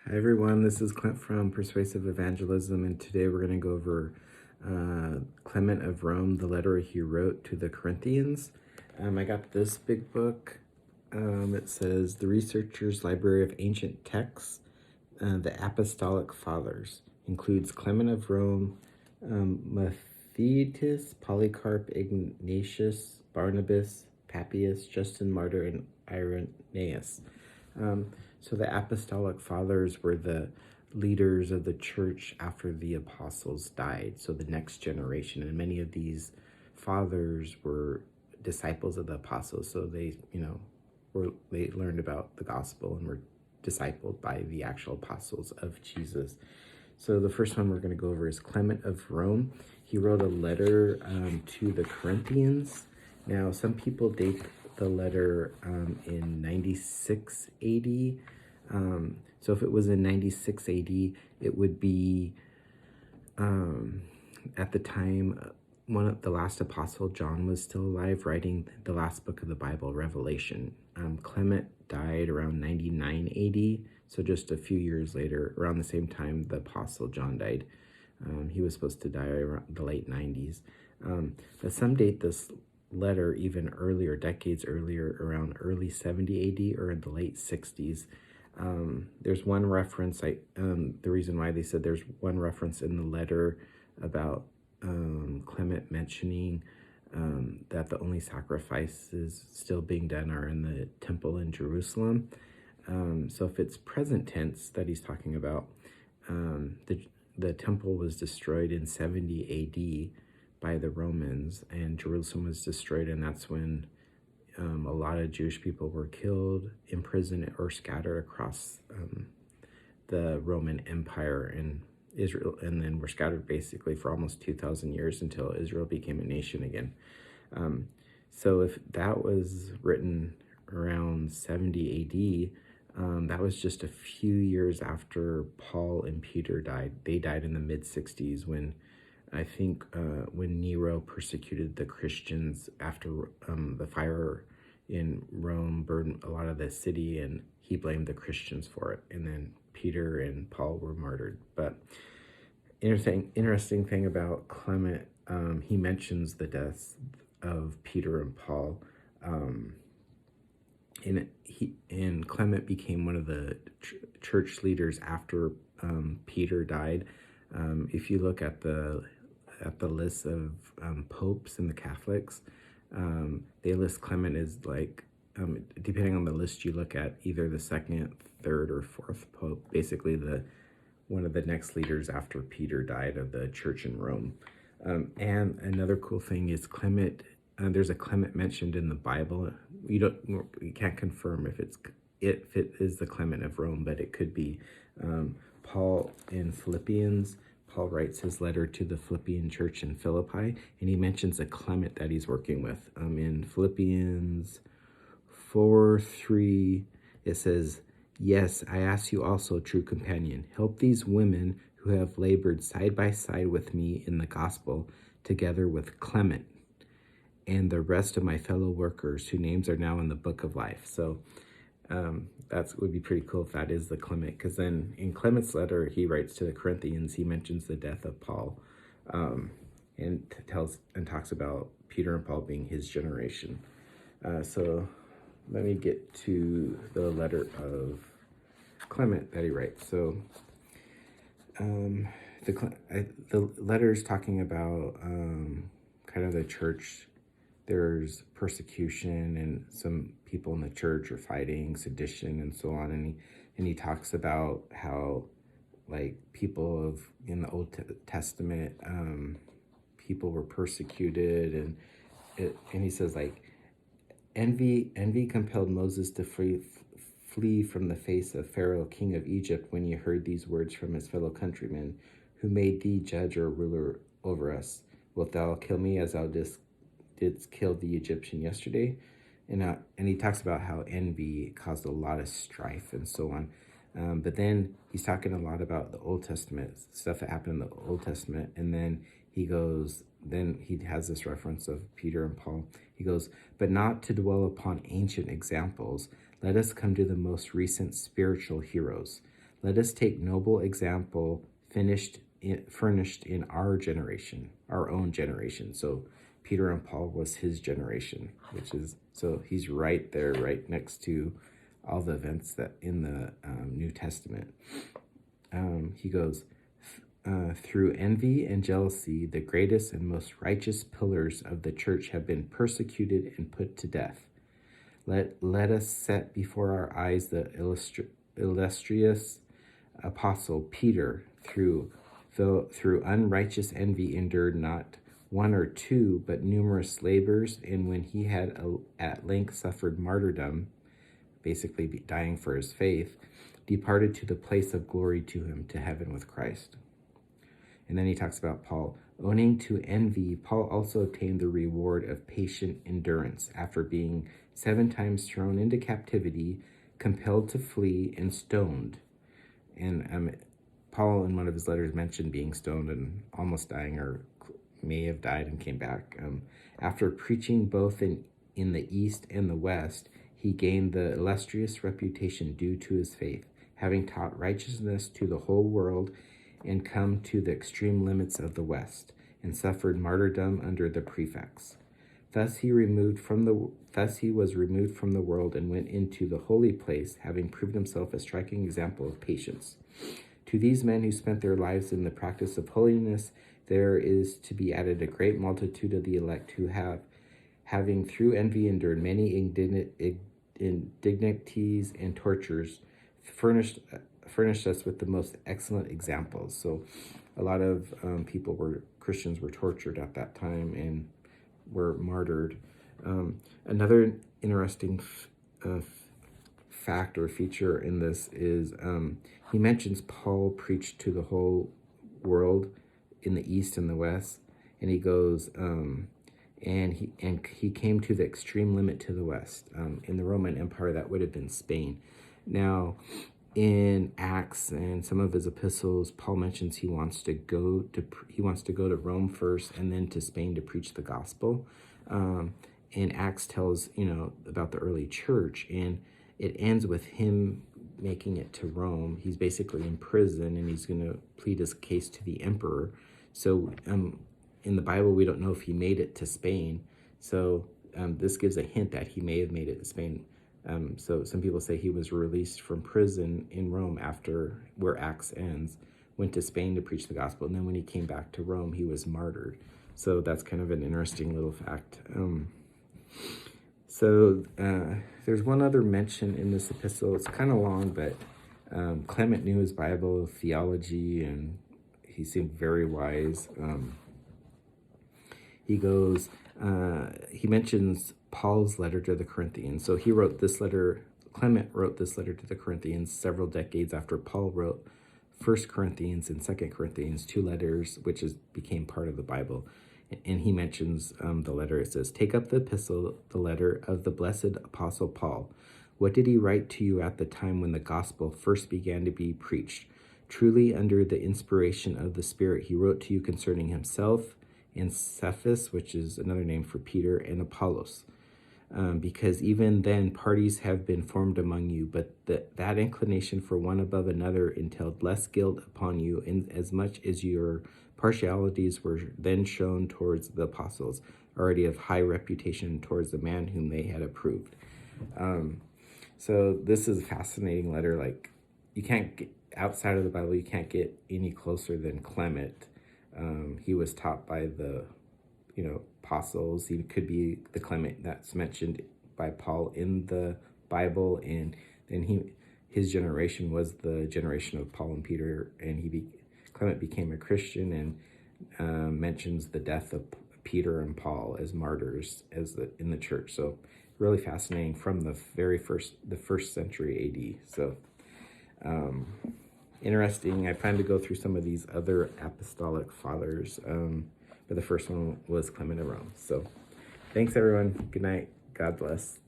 Hi everyone, this is Clint from Persuasive Evangelism, and today we're going to go over Clement of Rome, the letter he wrote to the Corinthians. I got this big book. It says The Researcher's Library of Ancient Texts, the Apostolic Fathers. Includes Clement of Rome, Matthias, Polycarp, Ignatius, Barnabas, Papias, Justin Martyr, and Irenaeus. So the Apostolic Fathers were the leaders of the church after the apostles died, so the next generation. And many of these fathers were disciples of the apostles, so they learned about the gospel and were discipled by the actual apostles of Jesus. So the first one we're going to go over is Clement of Rome. He wrote a letter to the Corinthians. Now, some people date the letter in 96 AD. So if it was in 96 AD, it would be at the time the last apostle, John, was still alive, writing the last book of the Bible, Revelation. Clement died around 99 AD, so just a few years later, around the same time the apostle John died. He was supposed to die around the late 90s. But some date this letter even earlier, decades earlier, around early 70 AD or in the late 60s. There's one reference, the reason why they said there's one reference in the letter about Clement mentioning that the only sacrifices still being done are in the temple in Jerusalem. So if it's present tense that he's talking about, the temple was destroyed in 70 AD by the Romans, and Jerusalem was destroyed, and that's when a lot of Jewish people were killed, imprisoned, or scattered across the Roman Empire in Israel, and then were scattered basically for almost 2,000 years until Israel became a nation again. So if that was written around 70 AD, that was just a few years after Paul and Peter died. They died in the mid-60s when when Nero persecuted the Christians after the fire in Rome burned a lot of the city, and he blamed the Christians for it. And then Peter and Paul were martyred. But interesting thing about Clement, he mentions the deaths of Peter and Paul. And Clement became one of the church leaders after Peter died. If you look at the list of popes and the Catholics, they list Clement as depending on the list you look at, either the second, third, or fourth pope, basically one of the next leaders after Peter died of the church in Rome. And another cool thing is Clement. There's a Clement mentioned in the Bible. You can't confirm if it is the Clement of Rome, but it could be. Paul in Philippians, Paul writes his letter to the Philippian church in Philippi, and he mentions a Clement that he's working with. In Philippians 4:3, it says, "Yes, I ask you also, true companion, help these women who have labored side by side with me in the gospel, together with Clement and the rest of my fellow workers whose names are now in the book of life." So that would be pretty cool if that is the Clement, because then in Clement's letter he writes to the Corinthians, he mentions the death of Paul, and talks about Peter and Paul being his generation. So let me get to the letter of Clement that he writes. So the letter is talking about kind of the church. There's persecution, and some people in the church are fighting, sedition, and so on. And he talks about how, people in the Old Testament, people were persecuted, and he says envy compelled Moses to flee from the face of Pharaoh, king of Egypt, when he heard these words from his fellow countrymen, "Who made thee judge or ruler over us? Wilt thou kill me as thou didst kill the Egyptian yesterday?" And he talks about how envy caused a lot of strife and so on. But then he's talking a lot about the Old Testament, stuff that happened in the Old Testament. And then he has this reference of Peter and Paul. He goes, "But not to dwell upon ancient examples, let us come to the most recent spiritual heroes. Let us take noble example furnished in our generation, our own generation. So Peter and Paul was his generation, which is, so he's right there, right next to all the events that in the New Testament. He goes, through envy and jealousy, the greatest and most righteous pillars of the church have been persecuted and put to death. Let us set before our eyes the illustrious apostle Peter, through unrighteous envy endured not one or two, but numerous labors, and when he had at length suffered martyrdom, basically dying for his faith, departed to the place of glory to him, to heaven with Christ. And then he talks about Paul. Owning to envy, Paul also obtained the reward of patient endurance after being 7 times thrown into captivity, compelled to flee, and stoned. And Paul, in one of his letters, mentioned being stoned and almost dying, or may have died and came back. After preaching both in the East and the West, he gained the illustrious reputation due to his faith, having taught righteousness to the whole world and come to the extreme limits of the West, and suffered martyrdom under the prefects. Thus he was removed from the world and went into the holy place, having proved himself a striking example of patience. To these men who spent their lives in the practice of holiness, there is to be added a great multitude of the elect who having through envy endured many indignities and tortures, furnished us with the most excellent examples. So a lot of Christians were tortured at that time and were martyred. Another interesting fact or feature in this is he mentions Paul preached to the whole world in the East and the West, and he goes, and he came to the extreme limit to the West. In the Roman Empire, that would have been Spain. Now, in Acts and some of his epistles, Paul mentions he wants to go to Rome first and then to Spain to preach the gospel. And Acts tells about the early church, and it ends with him making it to Rome. He's basically in prison, and he's going to plead his case to the emperor. So in the Bible, we don't know if he made it to Spain. So this gives a hint that he may have made it to Spain. So some people say he was released from prison in Rome after where Acts ends, went to Spain to preach the gospel, and then when he came back to Rome, he was martyred. So that's kind of an interesting little fact. There's one other mention in this epistle. It's kind of long, but Clement knew his Bible, theology, and he seemed very wise. He mentions Paul's letter to the Corinthians. So Clement wrote this letter to the Corinthians several decades after Paul wrote 1 Corinthians and 2 Corinthians, 2 letters, which became part of the Bible. And he mentions the letter. It says, "Take up the epistle, the letter of the blessed apostle Paul. What did he write to you at the time when the gospel first began to be preached? Truly, under the inspiration of the Spirit, he wrote to you concerning himself and Cephas," which is another name for Peter, "and Apollos. Because even then parties have been formed among you, but that inclination for one above another entailed less guilt upon you, inasmuch as your partialities were then shown towards the apostles, already of high reputation, towards the man whom they had approved." So this is a fascinating letter. Like, you can't get outside of the Bible, you can't get any closer than Clement. He was taught by the apostles. He could be the Clement that's mentioned by Paul in the Bible, and then his generation was the generation of Paul and Peter, and Clement became a Christian and mentions the death of Peter and Paul as martyrs in the church. So really fascinating from the first century AD. So interesting. I plan to go through some of these other apostolic fathers, but the first one was Clement of Rome. So thanks, everyone. Good night. God bless.